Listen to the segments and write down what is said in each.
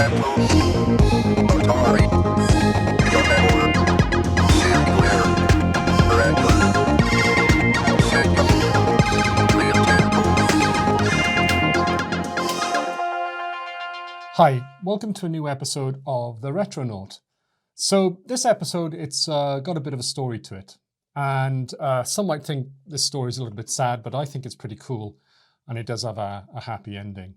Hi, welcome to a new episode of The Retronaut. So this episode, it's got a bit of a story to it. And some might think this story is a little bit sad, but I think it's pretty cool. And it does have a happy ending.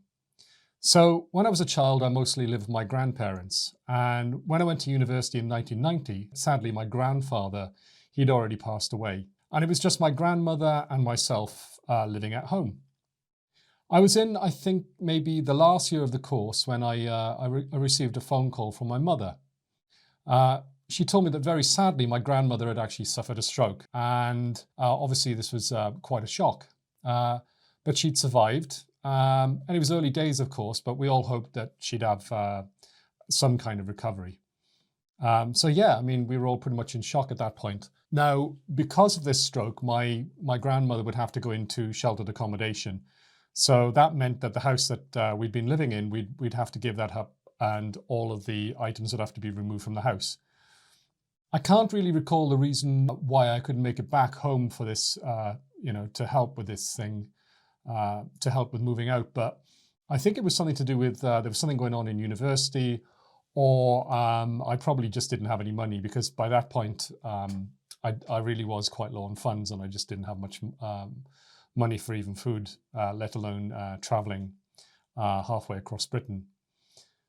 So when I was a child, I mostly lived with my grandparents. And when I went to university in 1990, sadly, my grandfather, he'd already passed away. And it was just my grandmother and myself living at home. I was in, I think, maybe the last year of the course when I received a phone call from my mother. She told me that very sadly, my grandmother had actually suffered a stroke. And obviously this was quite a shock. But she'd survived. And it was early days, of course, but we all hoped that she'd have some kind of recovery. So yeah, I mean, we were all pretty much in shock at that point. Now, because of this stroke, my grandmother would have to go into sheltered accommodation. So that meant that the house that we'd been living in, we'd have to give that up, and all of the items would have to be removed from the house. I can't really recall the reason why I couldn't make it back home for this, to help with this thing, to help with moving out. But I think it was something to do with, there was something going on in university, or I probably just didn't have any money, because by that point, I really was quite low on funds, and I just didn't have much money for even food, let alone traveling halfway across Britain.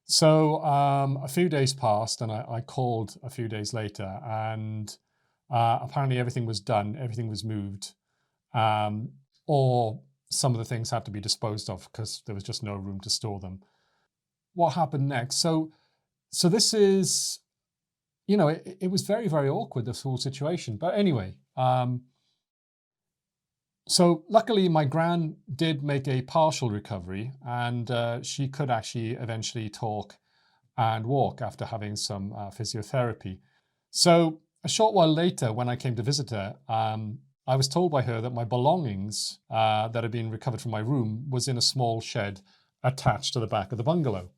So a few days passed, and I called a few days later, and apparently everything was done, everything was moved, or some of the things had to be disposed of because there was just no room to store them. What happened next? So this is, it was very, very awkward, this whole situation. But anyway, so luckily, my gran did make a partial recovery, and she could actually eventually talk and walk after having some physiotherapy. So a short while later, when I came to visit her, I was told by her that my belongings that had been recovered from my room was in a small shed attached to the back of the bungalow.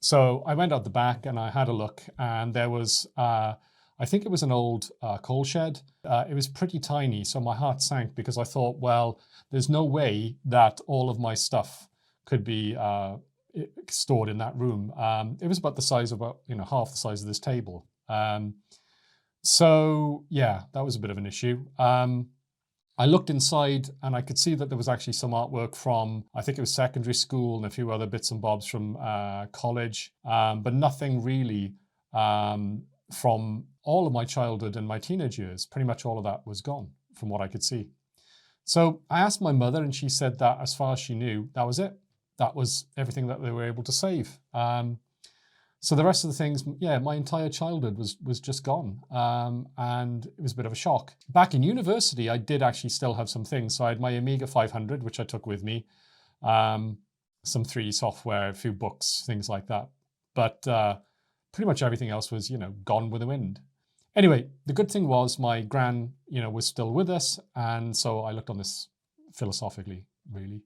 So I went out the back and I had a look, and there was I think it was an old coal shed. It was pretty tiny, so my heart sank, because I thought, well, there's no way that all of my stuff could be stored in that room. It was about the size of half the size of this table. So yeah, that was a bit of an issue. I looked inside and I could see that there was actually some artwork from, I think it was secondary school, and a few other bits and bobs from college, but nothing really from all of my childhood and my teenage years. Pretty much all of that was gone from what I could see. So I asked my mother, and she said that as far as she knew, that was it. That was everything that they were able to save. So the rest of the things, yeah, my entire childhood was just gone. And it was a bit of a shock. Back in university, I did actually still have some things. So I had my Amiga 500, which I took with me, some 3D software, a few books, things like that. But pretty much everything else was, gone with the wind. Anyway, the good thing was my gran, was still with us. And so I looked on this philosophically, really.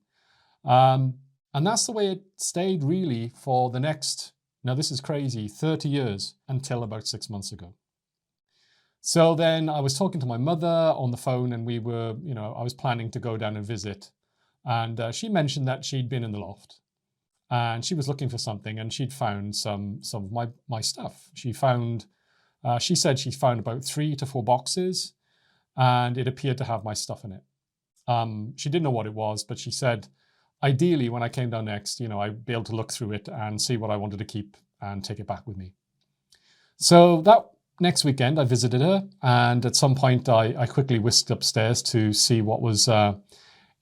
And that's the way it stayed really for the next, now this is crazy, 30 years, until about 6 months ago. So then I was talking to my mother on the phone, and we were, I was planning to go down and visit. And she mentioned that she'd been in the loft. And she was looking for something, and she'd found some of my stuff. She said she found about 3 to 4 boxes, and it appeared to have my stuff in it. She didn't know what it was, but she said, ideally, when I came down next, I'd be able to look through it and see what I wanted to keep and take it back with me. So that next weekend, I visited her, and at some point, I quickly whisked upstairs to see what was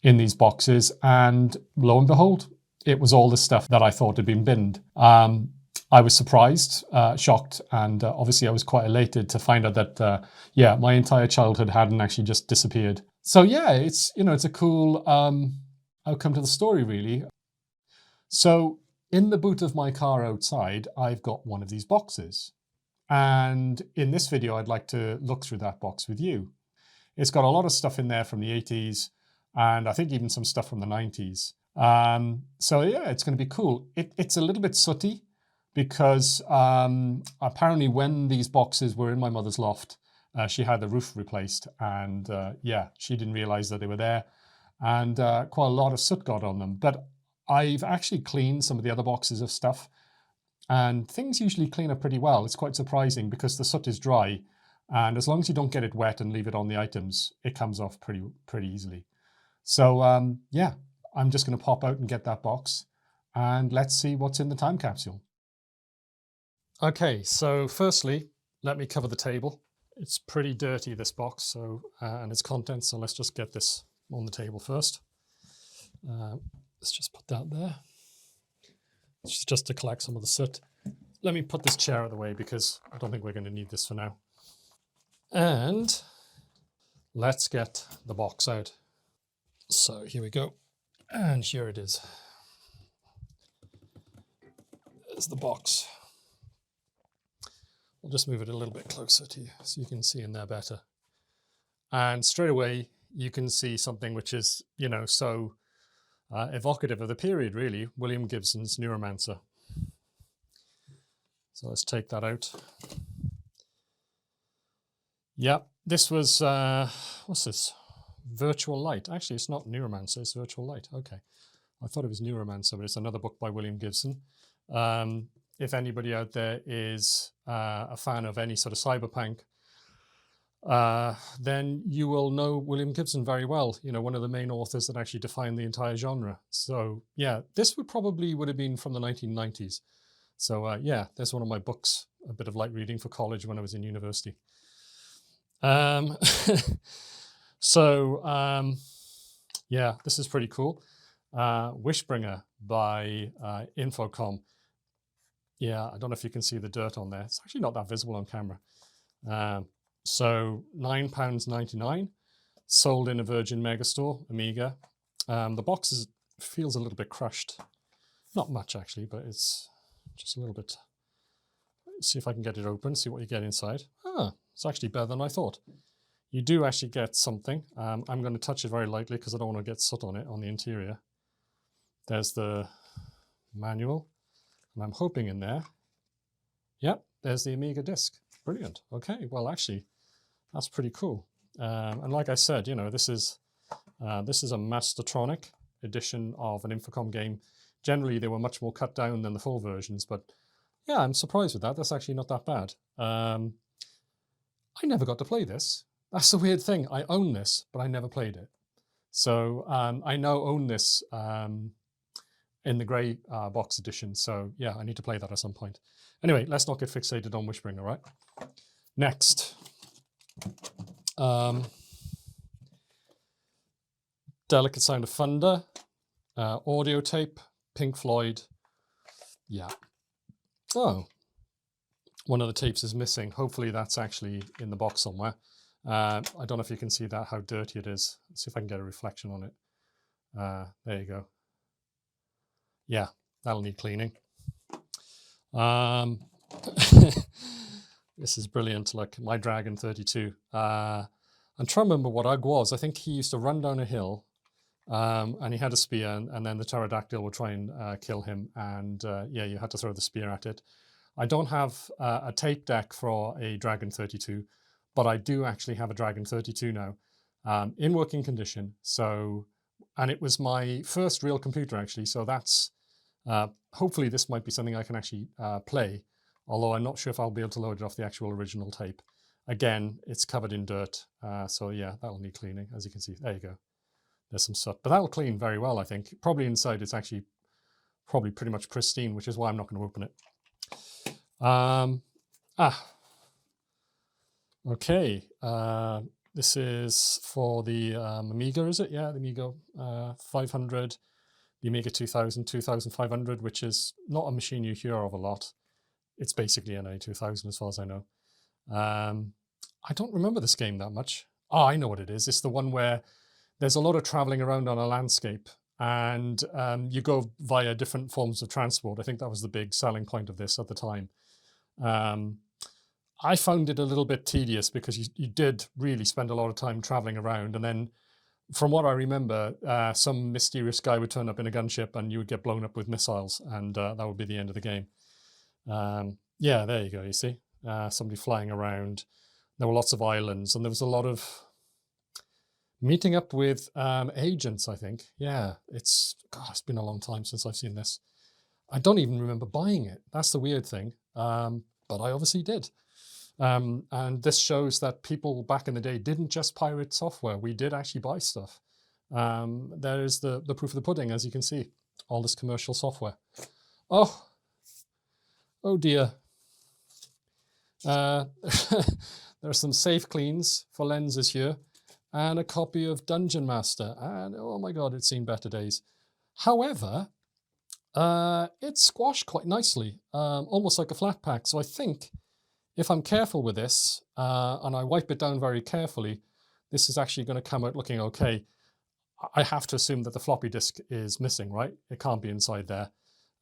in these boxes, and lo and behold, it was all the stuff that I thought had been binned. I was surprised, shocked, and obviously I was quite elated to find out that, my entire childhood hadn't actually just disappeared. So yeah, it's a cool outcome to the story, really. So in the boot of my car outside, I've got one of these boxes. And in this video, I'd like to look through that box with you. It's got a lot of stuff in there from the 80s, and I think even some stuff from the 90s. So yeah, it's going to be cool. It's a little bit sooty, because apparently when these boxes were in my mother's loft, she had the roof replaced, and yeah, she didn't realize that they were there, and quite a lot of soot got on them. But I've actually cleaned some of the other boxes of stuff, and things usually clean up pretty well. It's quite surprising because the soot is dry, and as long as you don't get it wet and leave it on the items, it comes off pretty easily. So yeah, I'm just going to pop out and get that box, and let's see what's in the time capsule. Okay, so firstly, let me cover the table. It's pretty dirty, this box, so and its contents, so let's just get this on the table first. Let's just put that there. It's just to collect some of the soot. Let me put this chair out of the way because I don't think we're going to need this for now. And let's get the box out. So here we go. And here it is. There's the box. I'll just move it a little bit closer to you so you can see in there better. And straight away, you can see something which is, you know, so evocative of the period, really, William Gibson's Neuromancer. So let's take that out. Yeah, this was, what's this? Virtual Light. Actually, it's not Neuromancer, it's Virtual Light. Okay. I thought it was Neuromancer, but it's another book by William Gibson. If anybody out there is a fan of any sort of cyberpunk, then you will know William Gibson very well, you know, one of the main authors that actually defined the entire genre. So yeah, this would have been from the 1990s. So yeah, there's one of my books, a bit of light reading for college when I was in university. Yeah, this is pretty cool. Wishbringer by Infocom. Yeah, I don't know if you can see the dirt on there. It's actually not that visible on camera. So £9.99, sold in a Virgin Megastore, Amiga. The box feels a little bit crushed. Not much actually, but it's just a little bit. Let's see if I can get it open, see what you get inside. Ah, it's actually better than I thought. You do actually get something. I'm going to touch it very lightly because I don't want to get soot on it on the interior. There's the manual, and I'm hoping in there. Yep, there's the Amiga disc. Brilliant. Okay, well, actually, that's pretty cool. And like I said, you know, this is a Mastertronic edition of an Infocom game. Generally, they were much more cut down than the full versions, but yeah, I'm surprised with that. That's actually not that bad. I never got to play this. That's the weird thing. I own this, but I never played it. So I now own this in the grey box edition. So yeah, I need to play that at some point. Anyway, let's not get fixated on Wishbringer, right? Next. Delicate Sound of Thunder, audio tape, Pink Floyd. Yeah. Oh, one of the tapes is missing. Hopefully that's actually in the box somewhere. I don't know if you can see that, how dirty it is. Let's see if I can get a reflection on it. There you go. Yeah, that'll need cleaning. This is brilliant. Like my Dragon 32. I'm trying to remember what Ugg was. I think he used to run down a hill, and he had a spear, and then the pterodactyl would try and kill him. And yeah, you had to throw the spear at it. I don't have a tape deck for a Dragon 32, but I do actually have a Dragon 32 now, in working condition. So, and it was my first real computer actually. So that's hopefully this might be something I can actually play. Although I'm not sure if I'll be able to load it off the actual original tape. Again, it's covered in dirt. So yeah, that'll need cleaning. As you can see, there you go. There's some soot, but that'll clean very well, I think. Probably inside it's actually probably pretty much pristine, which is why I'm not going to open it. Okay. This is for the Amiga, is it? Yeah, the Amiga 500, the Amiga 2000, 2500, which is not a machine you hear of a lot. It's basically an A2000 as far as I know. I don't remember this game that much. Oh, I know what it is. It's the one where there's a lot of traveling around on a landscape, and you go via different forms of transport. I think that was the big selling point of this at the time. I found it a little bit tedious because you did really spend a lot of time traveling around, and then from what I remember, some mysterious guy would turn up in a gunship and you would get blown up with missiles, and that would be the end of the game. Yeah, there you go. You see, somebody flying around. There were lots of islands, and there was a lot of meeting up with agents, I think. Yeah, it's been a long time since I've seen this. I don't even remember buying it. That's the weird thing. But I obviously did. And this shows that people back in the day didn't just pirate software. We did actually buy stuff. There is the proof of the pudding, as you can see. All this commercial software. Oh dear. There are some safe cleans for lenses here, and a copy of Dungeon Master. And oh my God, it's seen better days. However, it's squashed quite nicely, almost like a flat pack. So I think if I'm careful with this and I wipe it down very carefully, this is actually going to come out looking okay. I have to assume that the floppy disk is missing, right? It can't be inside there.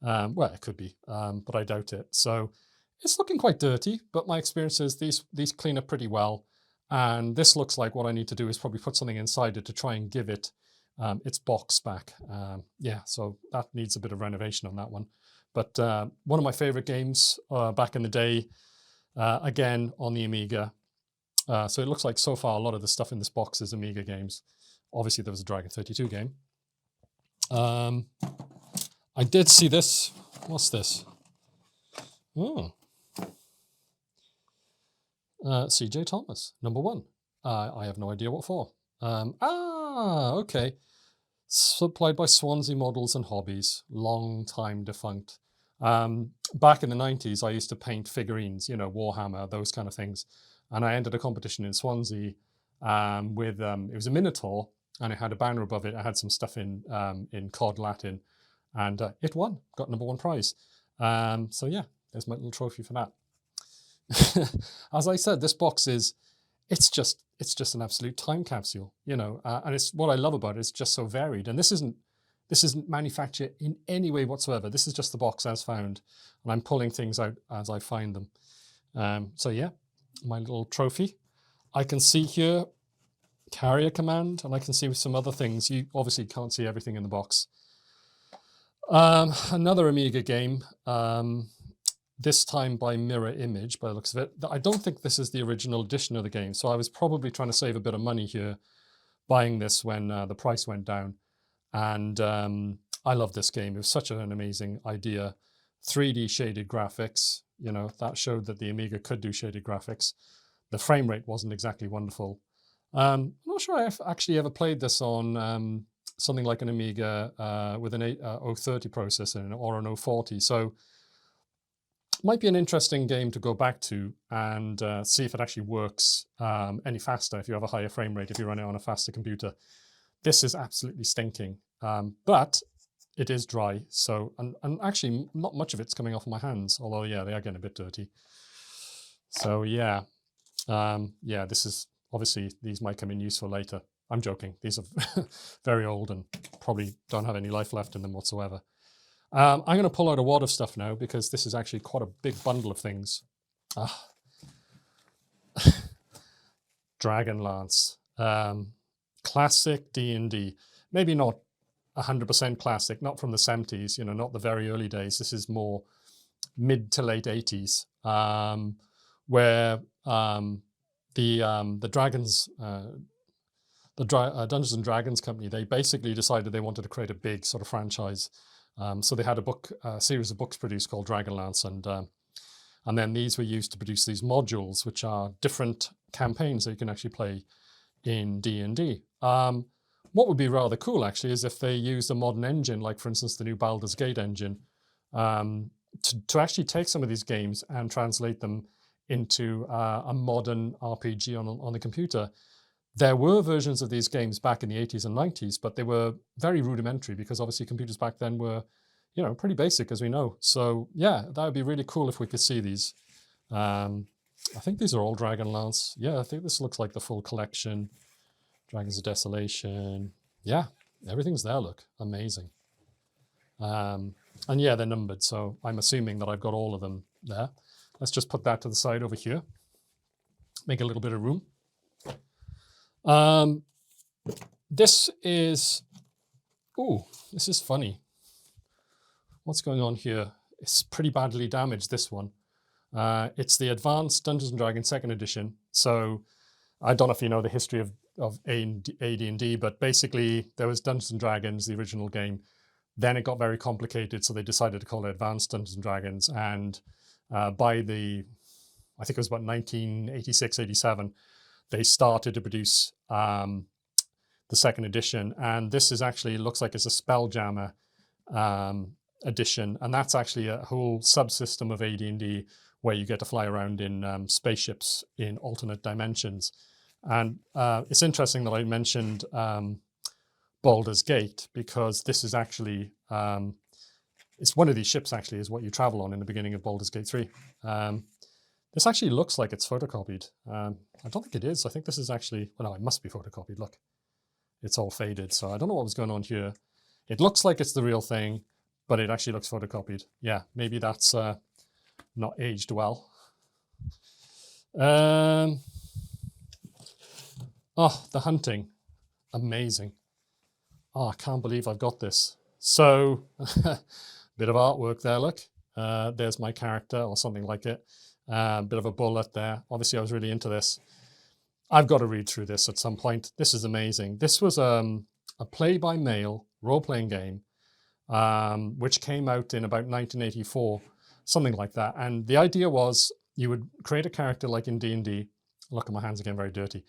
Well, it could be, but I doubt it. So it's looking quite dirty, but my experience is these clean up pretty well. And this looks like what I need to do is probably put something inside it to try and give it its box back. Yeah, so that needs a bit of renovation on that one. But one of my favorite games back in the day, again, on the Amiga. So it looks like so far a lot of the stuff in this box is Amiga games. Obviously, there was a Dragon 32 game. I did see this. What's this? Oh. CJ Thomas, #1. I have no idea what for. Okay. Supplied by Swansea Models and Hobbies, long time defunct. Back in the 90s, I used to paint figurines, Warhammer, those kind of things. And I entered a competition in Swansea with, it was a Minotaur, and it had a banner above it. I had some stuff in COD Latin, and it won, got #1 prize. So yeah, there's my little trophy for that. As I said, this box it's just an absolute time capsule, and it's what I love about it. It's just so varied, and this isn't manufactured in any way whatsoever. This is just the box as found, and I'm pulling things out as I find them. So yeah, my little trophy. I can see here carrier command, and I can see some other things. You obviously can't see everything in the box. Another Amiga game. This time by Mirror Image, by the looks of it. I don't think this is the original edition of the game, so I was probably trying to save a bit of money here buying this when the price went down. And I love this game. It was such an amazing idea. 3D shaded graphics, that showed that the Amiga could do shaded graphics. The frame rate wasn't exactly wonderful. I'm not sure I've actually ever played this on something like an Amiga with an 030 processor or an 040. So might be an interesting game to go back to and see if it actually works any faster if you have a higher frame rate, if you run it on a faster computer. This is absolutely stinking, but it is dry. So, and actually not much of it's coming off my hands, although yeah, they are getting a bit dirty. So yeah, yeah, this is obviously, these might come in useful later. I'm joking. These are very old and probably don't have any life left in them whatsoever. I'm going to pull out a wad of stuff now because this is actually quite a big bundle of things. Dragonlance. Classic D&D. Maybe not 100% classic, not from the 70s, not the very early days. This is more mid to late 80s, where the Dragons, Dungeons and Dragons company, they basically decided they wanted to create a big sort of franchise. So they had a series of books produced called Dragonlance, and then these were used to produce these modules, which are different campaigns that you can actually play in D&D. What would be rather cool, actually, is if they used a modern engine, like, for instance, the new Baldur's Gate engine, to actually take some of these games and translate them into a modern RPG on the computer. There were versions of these games back in the 80s and 90s, but they were very rudimentary because obviously computers back then were, pretty basic, as we know. So yeah, that would be really cool if we could see these. I think these are all Dragonlance. Yeah, I think this looks like the full collection. Dragons of Desolation. Yeah, everything's there, look. Amazing. And yeah, they're numbered, so I'm assuming that I've got all of them there. Let's just put that to the side over here. Make a little bit of room. This is funny. What's going on here? it's pretty badly damaged, this one. It's the Advanced Dungeons & Dragons 2nd edition. So I don't know if you know the history of AD&D, but basically there was Dungeons & Dragons, the original game. Then it got very complicated, so they decided to call it Advanced Dungeons & Dragons. And by I think it was about 1986, 87, they started to produce the 2nd edition. And this is actually, looks like it's a Spelljammer edition. And that's actually a whole subsystem of AD&D where you get to fly around in spaceships in alternate dimensions. And it's interesting that I mentioned Baldur's Gate, because this is actually, it's one of these ships actually is what you travel on in the beginning of Baldur's Gate 3. This actually looks like it's photocopied. I don't think it is. I think this is actually, well, no, it must be photocopied. Look, it's all faded. So I don't know what was going on here. It looks like it's the real thing, but it actually looks photocopied. Yeah, maybe that's not aged well. Oh, the hunting. Amazing. Oh, I can't believe I've got this. So, bit of artwork there, look. There's my character or something like it. Bit of a bullet there. Obviously, I was really into this. I've got to read through this at some point. This is amazing. This was a play-by-mail role-playing game, which came out in about 1984, something like that. And the idea was you would create a character like in D&D. Look at my hands again, very dirty.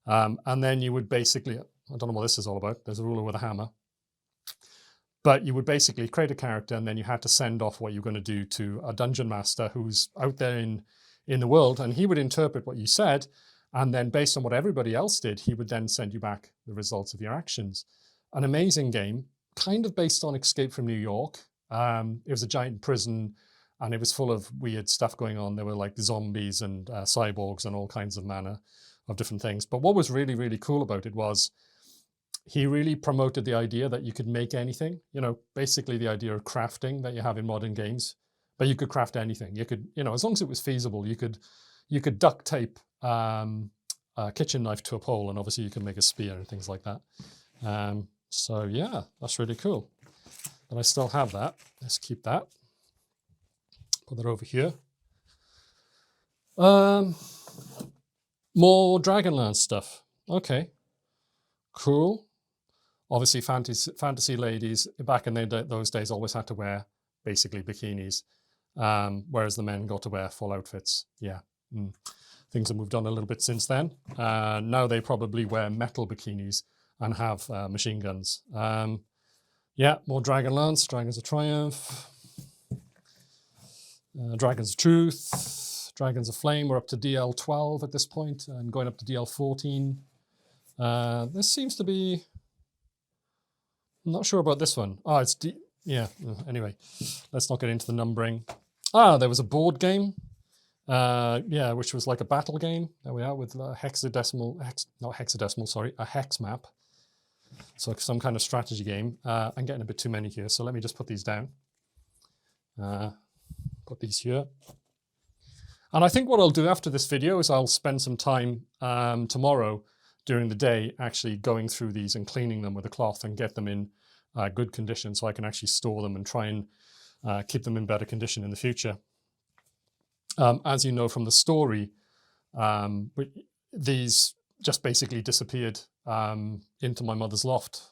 And then you would basically, I don't know what this is all about. There's a ruler with a hammer. But you would basically create a character, and then you had to send off what you're going to do to a dungeon master who's out there in the world, and he would interpret what you said, and then based on what everybody else did, he would then send you back the results of your actions. An amazing game, kind of based on Escape from New York. It was a giant prison, and it was full of weird stuff going on. There were like zombies and cyborgs and all kinds of manner of different things. But what was really, really cool about it was he really promoted the idea that you could make anything, you know, basically the idea of crafting that you have in modern games, but you could craft anything. You could, you know, as long as it was feasible, you could duct tape a kitchen knife to a pole, and obviously you can make a spear and things like that. So yeah, that's really cool. But I still have that. Let's keep that. Put that over here. More Dragonlance stuff. Okay, cool. Obviously, fantasy ladies back in those days always had to wear basically bikinis, whereas the men got to wear full outfits. Yeah, things have moved on a little bit since then. Now they probably wear metal bikinis and have machine guns. Yeah, more Dragonlance, Dragons of Triumph, Dragons of Truth, Dragons of Flame. We're up to DL 12 at this point and going up to DL 14. This seems to be, I'm not sure about this one. Oh, it's yeah. Anyway, let's not get into the numbering. Ah, there was a board game. Yeah, which was like a battle game. There we are with a hex map. So some kind of strategy game. I'm getting a bit too many here, so let me just put these down. Put these here. And I think what I'll do after this video is I'll spend some time tomorrow during the day actually going through these and cleaning them with a cloth and get them in good condition so I can actually store them and try and keep them in better condition in the future. As you know from the story, these just basically disappeared into my mother's loft.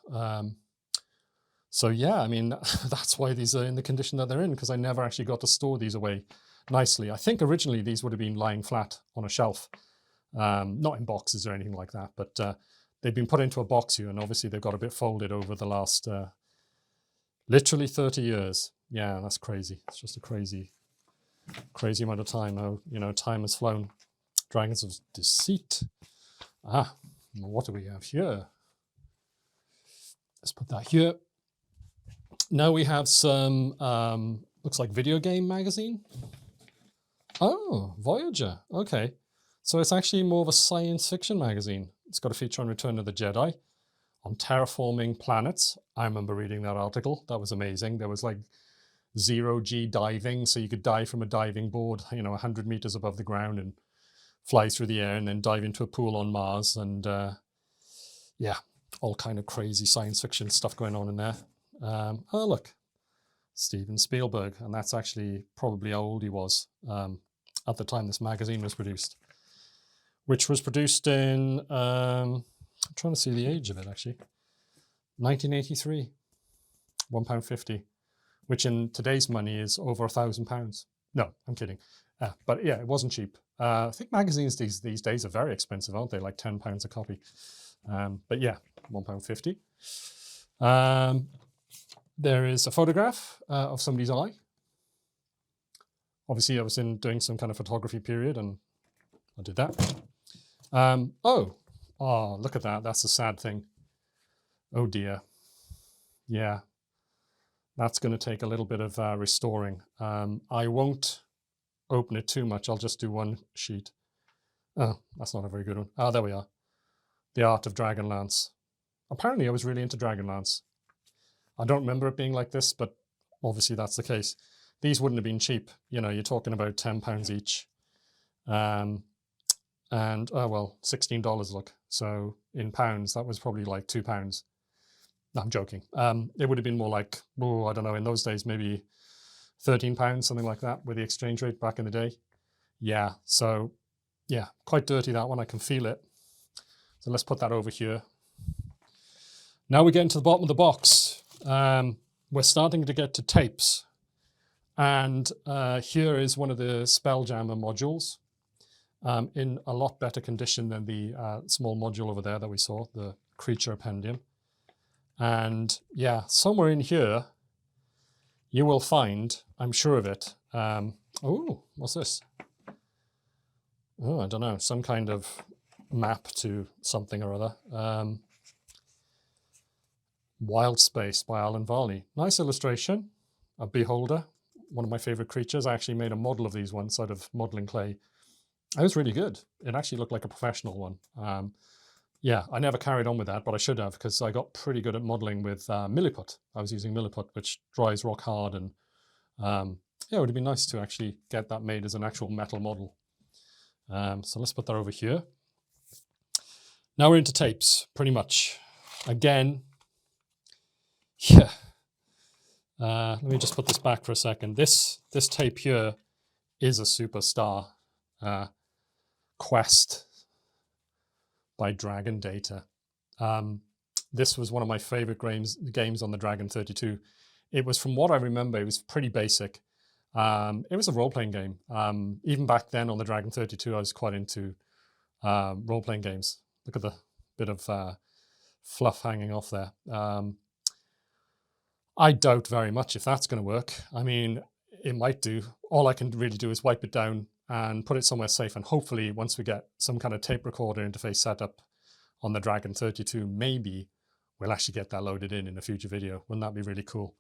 So yeah, I mean, that's why these are in the condition that they're in, because I never actually got to store these away nicely. I think originally these would have been lying flat on a shelf, not in boxes or anything like that, but they've been put into a box here, and obviously they've got a bit folded over the last literally 30 years. Yeah, that's crazy. It's just a crazy amount of time. How, you know, time has flown. Dragons of Deceit. Ah, what do we have here? Let's put that here. Now we have some, looks like video game magazine. Oh, Voyager. Okay. So it's actually more of a science fiction magazine. It's got a feature on Return of the Jedi, on terraforming planets. I remember reading that article. That was amazing. There was like 0G diving, so you could dive from a diving board, you know, 100 meters above the ground and fly through the air and then dive into a pool on Mars. And yeah, all kind of crazy science fiction stuff going on in there. Oh, look, Steven Spielberg, and that's actually probably how old he was at the time this magazine was produced, which was produced in, I'm trying to see the age of it actually, 1983, £1.50, which in today's money is over £1,000. No, I'm kidding. But yeah, it wasn't cheap. I think magazines these days are very expensive, aren't they? Like £10 a copy. But yeah, £1.50. There is a photograph of somebody's eye. Obviously, I was doing some kind of photography period, and I did that. Oh, look at that. That's a sad thing. Oh dear. Yeah, that's going to take a little bit of restoring. I won't open it too much. I'll just do one sheet. Oh, that's not a very good one. Ah, there we are. The Art of Dragonlance. Apparently, I was really into Dragonlance. I don't remember it being like this, but obviously that's the case. These wouldn't have been cheap. You know, you're talking about £10 each. And, oh well, $16, look. So in pounds, that was probably like £2. No, I'm joking. It would have been more like, oh, I don't know, in those days, maybe £13, something like that, with the exchange rate back in the day. Yeah, so yeah, quite dirty, that one. I can feel it. So let's put that over here. Now we get into the bottom of the box. We're starting to get to tapes. And here is one of the Spelljammer modules in a lot better condition than the small module over there that we saw, the Creature Appendium. And yeah, somewhere in here, you will find, I'm sure of it. Oh, what's this? Oh, I don't know, some kind of map to something or other. Wild Space by Alan Varley. Nice illustration. A beholder, one of my favorite creatures. I actually made a model of these once out of modeling clay. It was really good. It actually looked like a professional one. Yeah, I never carried on with that, but I should have, because I got pretty good at modeling with Milliput. I was using Milliput, which dries rock hard, and yeah, it would have been nice to actually get that made as an actual metal model. So let's put that over here. Now we're into tapes, pretty much. Again, yeah. Let me just put this back for a second. This tape here is a superstar. Quest by Dragon Data. This was one of my favorite games on the Dragon 32. It was, from what I remember, it was pretty basic. It was a role-playing game. Even back then on the Dragon 32, I was quite into role-playing games. Look at the bit of fluff hanging off there. I doubt very much if that's going to work. I mean, it might do. All I can really do is wipe it down and put it somewhere safe. And hopefully, once we get some kind of tape recorder interface set up on the Dragon 32, maybe we'll actually get that loaded in a future video. Wouldn't that be really cool?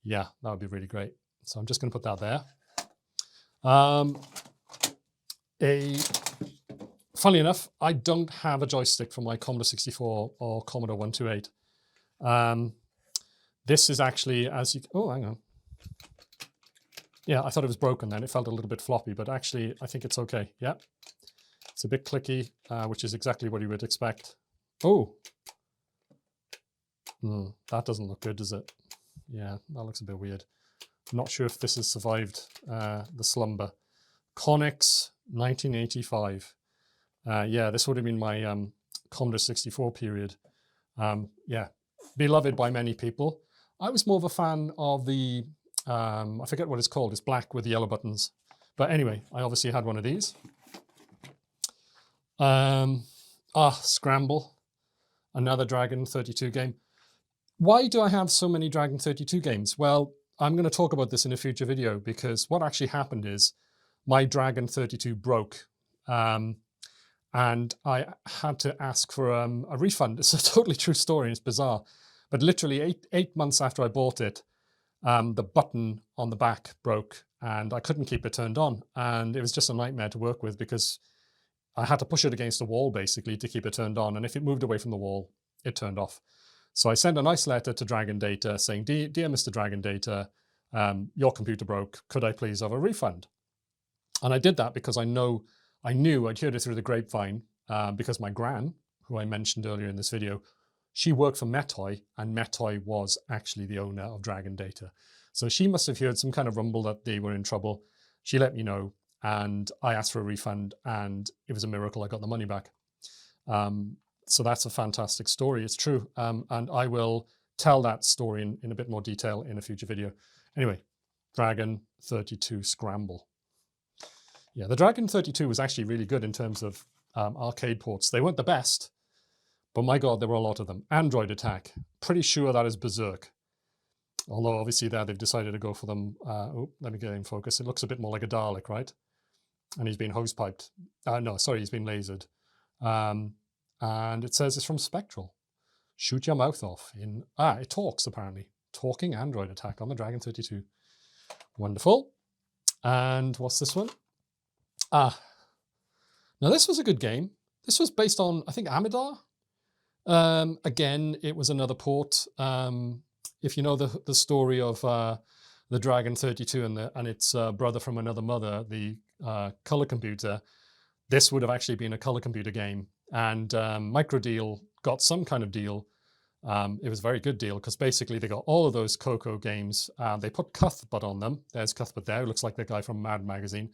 Yeah, that would be really great. So I'm just going to put that there. Funnily enough, I don't have a joystick for my Commodore 64 or Commodore 128. This is actually, as you, oh, hang on. Yeah, I thought it was broken then. It felt a little bit floppy, but actually I think it's okay. Yeah, it's a bit clicky, which is exactly what you would expect. Oh, that doesn't look good, does it? Yeah, that looks a bit weird. I'm not sure if this has survived the slumber. Connex 1985. Yeah, this would have been my Commodore 64 period. Yeah, beloved by many people. I was more of a fan of the, I forget what it's called. It's black with yellow buttons. But anyway, I obviously had one of these. Scramble, another Dragon 32 game. Why do I have so many Dragon 32 games? Well, I'm going to talk about this in a future video, because what actually happened is my Dragon 32 broke. And I had to ask for a refund. It's a totally true story. It's bizarre. But literally eight months after I bought it, the button on the back broke and I couldn't keep it turned on. And it was just a nightmare to work with, because I had to push it against the wall basically to keep it turned on. And if it moved away from the wall, it turned off. So I sent a nice letter to Dragon Data saying, Dear Mr. Dragon Data, your computer broke. Could I please have a refund? And I did that because I knew I'd heard it through the grapevine, because my gran, who I mentioned earlier in this video, she worked for Metoy, and Metoy was actually the owner of Dragon Data. So she must have heard some kind of rumble that they were in trouble. She let me know, and I asked for a refund, and it was a miracle I got the money back. So that's a fantastic story. It's true. And I will tell that story in a bit more detail in a future video. Anyway, Dragon 32 Scramble. Yeah, the Dragon 32 was actually really good in terms of arcade ports. They weren't the best, but my God, there were a lot of them. Android Attack. Pretty sure that is Berserk. Although obviously there they've decided to go for them. Let me get in focus. It looks a bit more like a Dalek, right? And he's been hosepiped. No, sorry, he's been lasered. And it says it's from Spectral. Shoot your mouth off. It talks, apparently. Talking Android Attack on the Dragon 32. Wonderful. And what's this one? Now this was a good game. This was based on, I think, Amidar. Again, it was another port. If you know the story of the Dragon 32 and its brother from another mother, the color computer, this would have actually been a color computer game. And Microdeal got some kind of deal. It was a very good deal because basically they got all of those Coco games. They put Cuthbert on them. There's Cuthbert there. Looks like the guy from Mad Magazine.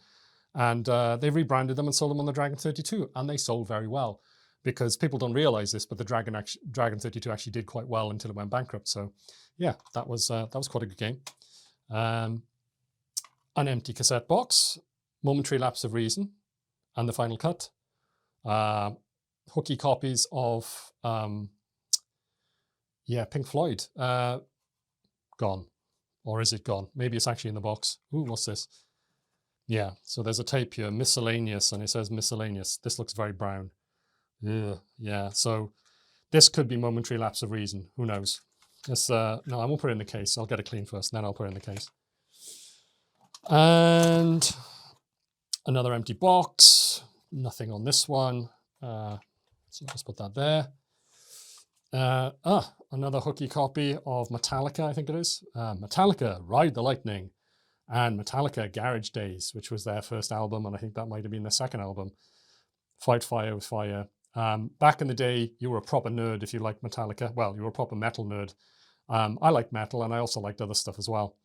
And they rebranded them and sold them on the Dragon 32. And they sold very well because people don't realize this, but the Dragon 32 actually did quite well until it went bankrupt. So yeah, that was quite a good game. An empty cassette box, Momentary Lapse of Reason, and The Final Cut. Hooky copies of Pink Floyd. Gone. Or is it gone? Maybe it's actually in the box. Ooh, what's this? Yeah, so there's a tape here, miscellaneous, and it says miscellaneous. This looks very brown. Ugh, yeah, so this could be Momentary Lapse of Reason. Who knows? This, no, I won't put it in the case. I'll get it clean first, and then I'll put it in the case. And another empty box. Nothing on this one. So let's put that there. Another hooky copy of Metallica, I think it is. Metallica, Ride the Lightning. And Metallica, Garage Days, which was their first album, and I think that might have been their second album. Fight Fire with Fire. Back in the day, you were a proper nerd if you liked Metallica. Well, you were a proper metal nerd. I like metal, and I also liked other stuff as well.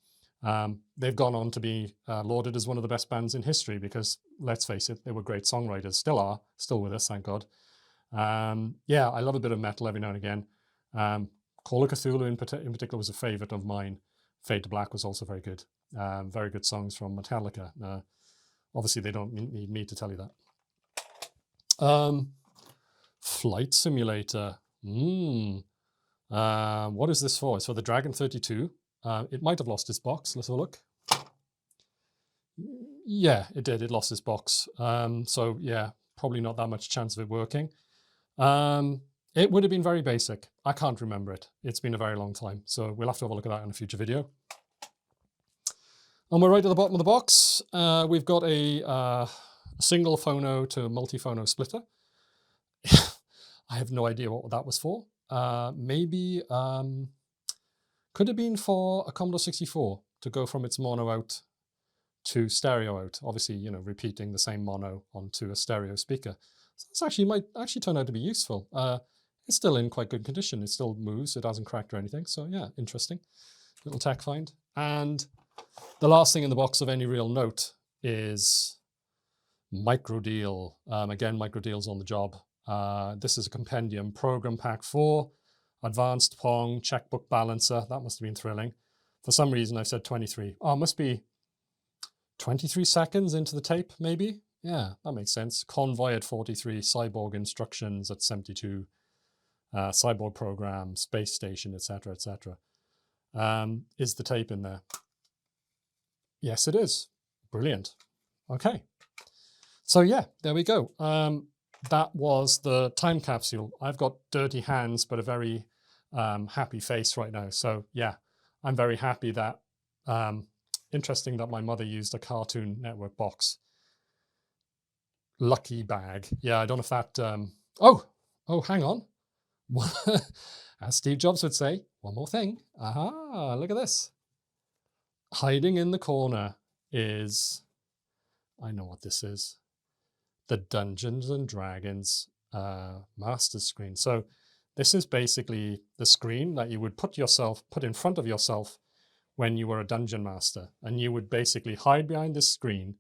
They've gone on to be lauded as one of the best bands in history because, let's face it, they were great songwriters. Still are. Still with us, thank God. Yeah, I love a bit of metal every now and again. Call of Cthulhu in particular was a favorite of mine. Fade to Black was also very good. Very good songs from Metallica. Obviously, they don't need me to tell you that. Flight Simulator. What is this for? It's for the Dragon 32. It might have lost its box. Let's have a look. Yeah, it did. It lost its box. So yeah, probably not that much chance of it working. It would have been very basic. I can't remember it. It's been a very long time. So we'll have to have a look at that in a future video. And we're right at the bottom of the box. We've got a single phono to multi-phono splitter. I have no idea what that was for. Maybe could have been for a Commodore 64 to go from its mono out to stereo out. Obviously, you know, repeating the same mono onto a stereo speaker. So this actually might actually turn out to be useful. It's still in quite good condition. It still moves. It hasn't cracked or anything. So yeah, interesting. Little tech find. And the last thing in the box of any real note is Microdeal. Again, Microdeal's on the job. This is a compendium. Program Pack 4, Advanced Pong, Checkbook Balancer. That must have been thrilling. For some reason, I've said 23. Oh, it must be 23 seconds into the tape, maybe? Yeah, that makes sense. Convoy at 43, Cyborg Instructions at 72, Cyborg Program, Space Station, etc., etc. Is the tape in there? Yes, it is. Brilliant. Okay. So yeah, there we go. That was the time capsule. I've got dirty hands, but a very happy face right now. So yeah, I'm very happy that, interesting that my mother used a Cartoon Network box. Lucky bag. Yeah, I don't know if that, oh, hang on. As Steve Jobs would say, one more thing. Aha, look at this. Hiding in the corner is, I know what this is, the Dungeons and Dragons master screen. So this is basically the screen that you would put in front of yourself when you were a dungeon master, and you would basically hide behind this screen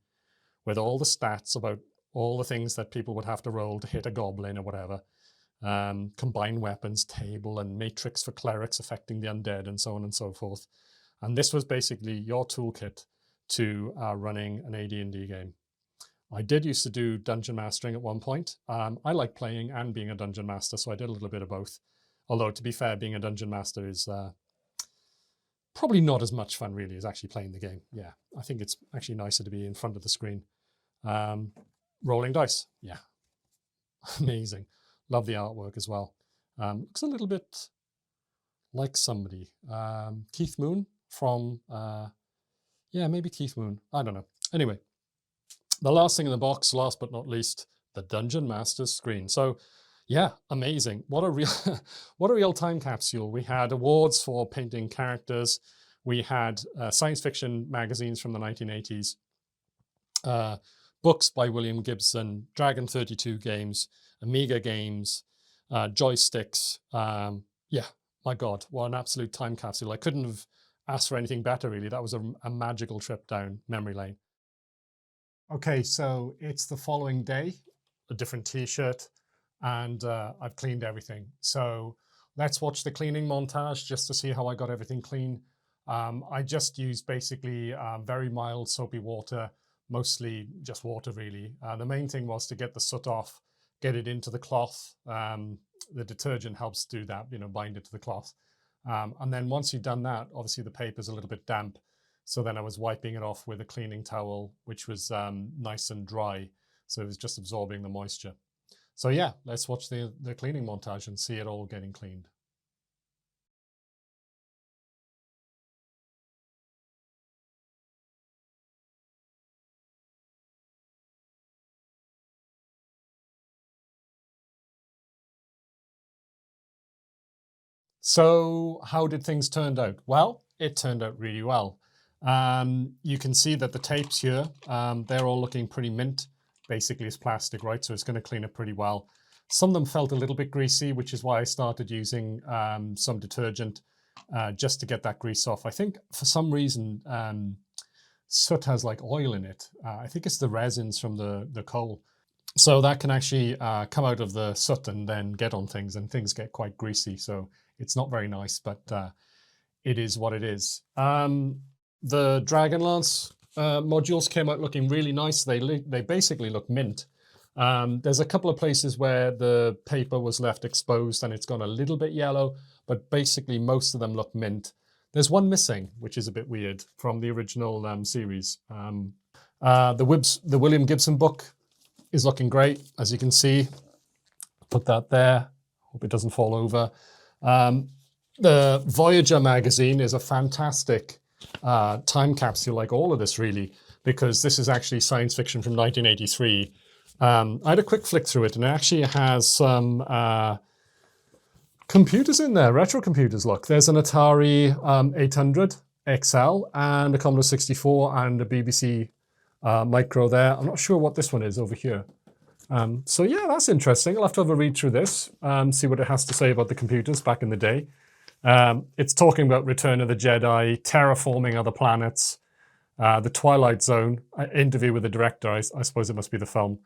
with all the stats about all the things that people would have to roll to hit a goblin or whatever. Combined weapons table and matrix for clerics affecting the undead and so on and so forth. And this was basically your toolkit to running an AD&D game. I did used to do dungeon mastering at one point. I like playing and being a dungeon master, so I did a little bit of both. Although, to be fair, being a dungeon master is probably not as much fun, really, as actually playing the game. Yeah, I think it's actually nicer to be in front of the screen. Rolling dice, yeah, amazing. Love the artwork as well. Looks a little bit like somebody. Keith Moon from, yeah, maybe Keith Moon. I don't know. Anyway, the last thing in the box, last but not least, the Dungeon Master's screen. So, yeah, amazing. What a real time capsule. We had awards for painting characters. We had science fiction magazines from the 1980s. Books by William Gibson, Dragon 32 games, Amiga games, joysticks. Yeah, my God, what an absolute time capsule. I couldn't have asked for anything better, really. That was a magical trip down memory lane. Okay, so it's the following day, a different t-shirt, and I've cleaned everything. So let's watch the cleaning montage just to see how I got everything clean. I just used basically very mild soapy water, mostly just water really. The main thing was to get the soot off, get it into the cloth. The detergent helps do that, bind it to the cloth. And then once you've done that, obviously the paper's a little bit damp. So then I was wiping it off with a cleaning towel, which was nice and dry. So it was just absorbing the moisture. So yeah, let's watch the cleaning montage and see it all getting cleaned. So how did things turn out? Well, it turned out really well. You can see that the tapes here, they're all looking pretty mint. Basically, it's plastic, right? So it's going to clean it pretty well. Some of them felt a little bit greasy, which is why I started using some detergent just to get that grease off. I think for some reason, soot has like oil in it. I think it's the resins from the coal. So that can actually come out of the soot and then get on things, and things get quite greasy. So it's not very nice, but it is what it is. The Dragonlance modules came out looking really nice. They basically look mint. There's a couple of places where the paper was left exposed and it's gone a little bit yellow, but basically most of them look mint. There's one missing, which is a bit weird from the original series. The William Gibson book is looking great, as you can see. Put that there. Hope it doesn't fall over. The Voyager magazine is a fantastic time capsule, like all of this really, because this is actually science fiction from 1983. I had a quick flick through it, and it actually has some computers in there, retro computers. Look, there's an Atari 800 XL and a Commodore 64 and a BBC Micro there. I'm not sure what this one is over here. So yeah, that's interesting. I'll have to have a read through this, see what it has to say about the computers back in the day. It's talking about Return of the Jedi, terraforming other planets, the Twilight Zone, interview with the director, I suppose it must be the film,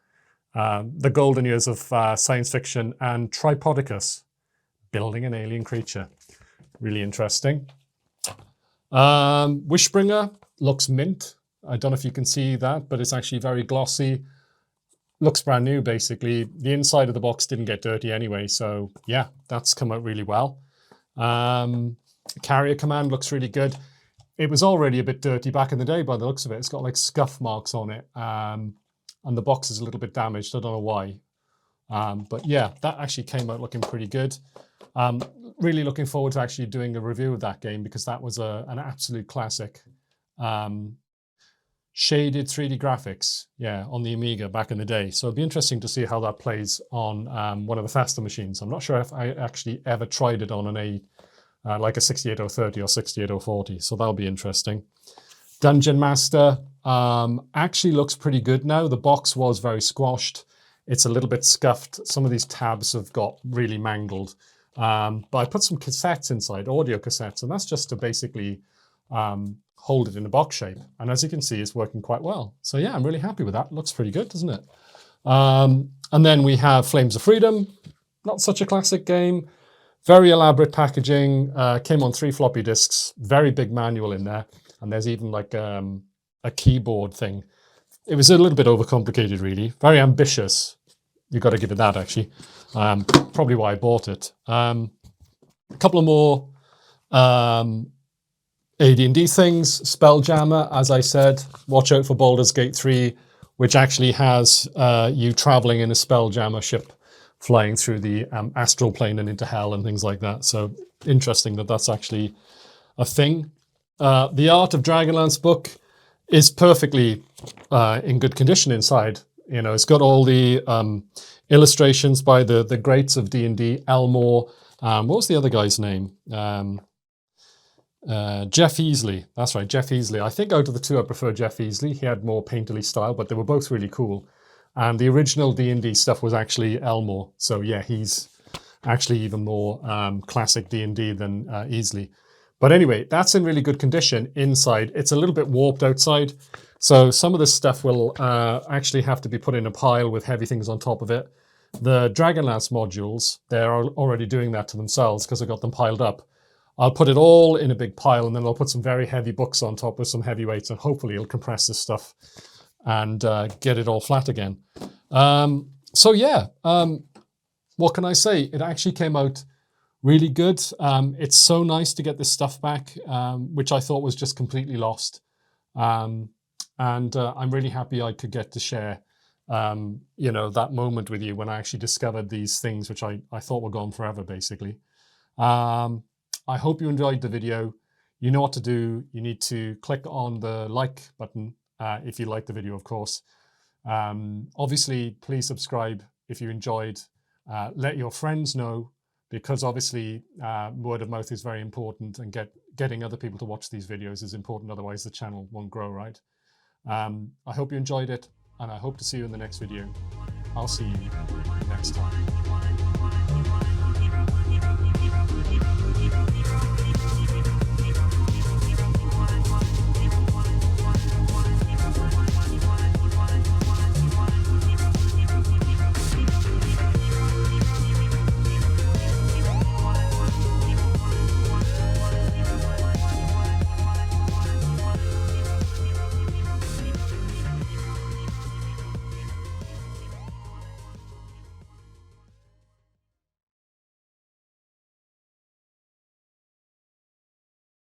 the golden years of science fiction, and Tripodicus, building an alien creature. Really interesting. Wishbringer looks mint. I don't know if you can see that, but it's actually very glossy. Looks brand new, basically. The inside of the box didn't get dirty anyway, so yeah, that's come out really well. Carrier Command looks really good. It was already a bit dirty back in the day by the looks of it. It's got like scuff marks on it, and the box is a little bit damaged. I don't know why. But yeah, that actually came out looking pretty good. Really looking forward to actually doing a review of that game, because that was an absolute classic. Shaded 3D graphics, yeah, on the Amiga back in the day. So it'd be interesting to see how that plays on one of the faster machines. I'm not sure if I actually ever tried it on like a 68030 or 68040, so that'll be interesting. Dungeon Master actually looks pretty good now. The box was very squashed. It's a little bit scuffed. Some of these tabs have got really mangled. But I put some cassettes inside, audio cassettes, and that's just to basically hold it in a box shape. And as you can see, it's working quite well. So yeah, I'm really happy with that. Looks pretty good, doesn't it? And then we have Flames of Freedom. Not such a classic game. Very elaborate packaging. Came on 3 floppy disks. Very big manual in there. And there's even like a keyboard thing. It was a little bit overcomplicated, really. Very ambitious. You've got to give it that, actually. Probably why I bought it. A couple of more AD&D things. Spelljammer, as I said. Watch out for Baldur's Gate 3, which actually has you traveling in a Spelljammer ship flying through the astral plane and into hell and things like that. So interesting that that's actually a thing. The Art of Dragonlance book is perfectly in good condition inside. You know, it's got all the illustrations by the greats of D&D, Elmore. What was the other guy's name? Jeff Easley. That's right, Jeff Easley. I think out of the two, I prefer Jeff Easley. He had more painterly style, but they were both really cool. And the original D&D stuff was actually Elmore. So yeah, he's actually even more classic D&D than Easley. But anyway, that's in really good condition inside. It's a little bit warped outside. So some of this stuff will actually have to be put in a pile with heavy things on top of it. The Dragonlance modules, they're already doing that to themselves because I got them piled up. I'll put it all in a big pile and then I'll put some very heavy books on top with some heavy weights and hopefully it'll compress this stuff and get it all flat again. So yeah, what can I say? It actually came out really good. It's so nice to get this stuff back, which I thought was just completely lost. And I'm really happy I could get to share, you know, that moment with you when I actually discovered these things, which I thought were gone forever, basically. I hope you enjoyed the video. You know what to do. You need to click on the like button if you like the video, of course. Obviously, please subscribe if you enjoyed. Let your friends know, because obviously word of mouth is very important, and getting other people to watch these videos is important. Otherwise, the channel won't grow, right? I hope you enjoyed it, and I hope to see you in the next video. I'll see you next time.